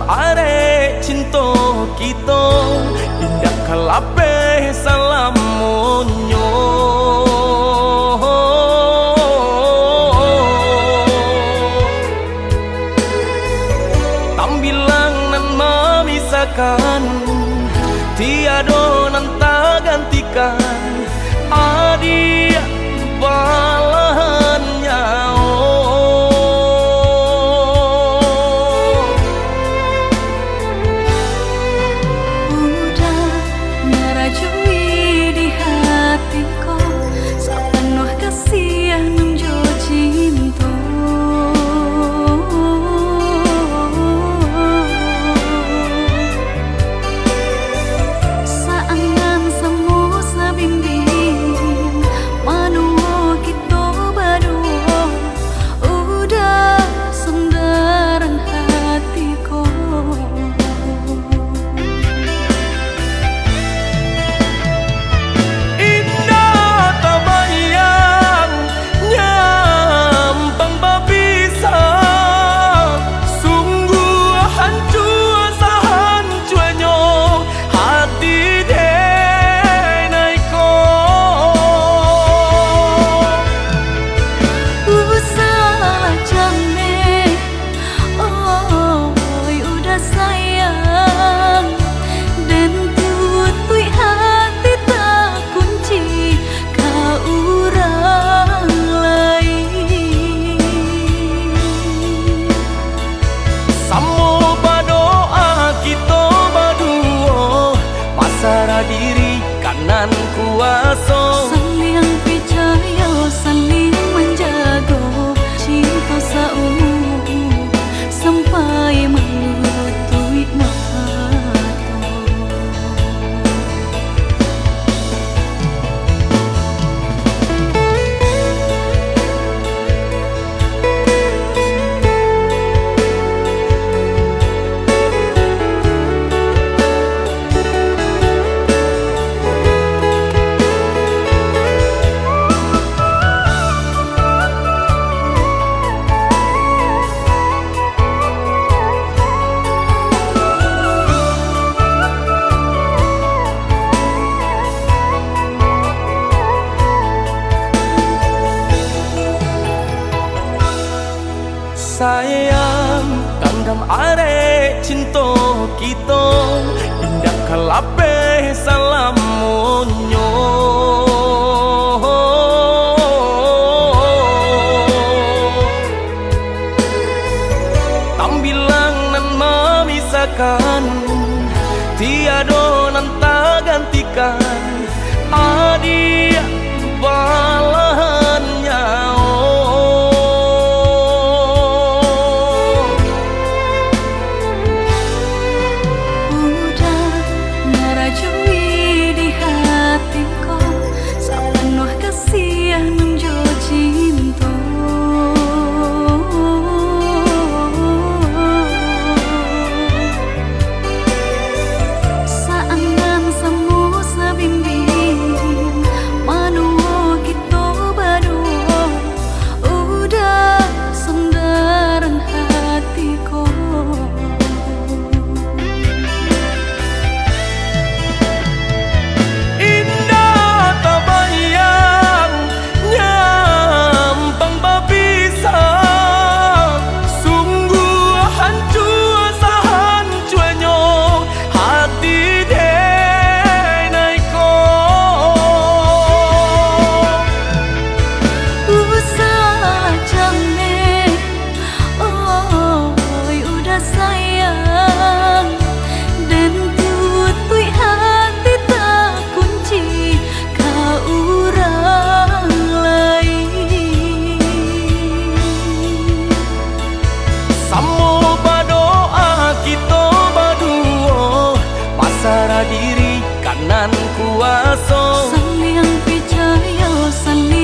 are cinta kita indah kalape salam monyo. Tambilang nan memisahkan tiada nan tak gantikan adia balahannya. Udah merajui di hatiku sepenuh kasih nunjo cinta. Diri kanan kuasa saling percaya saling menjaga cinta seumur sampai menutup mata. Sayang tanggam are cinta kita indah kalape salam monyo. Tambilang nan memisahkan tiada nan tak gantikan adia balahannya. Diri kanan kuasa saling percaya saling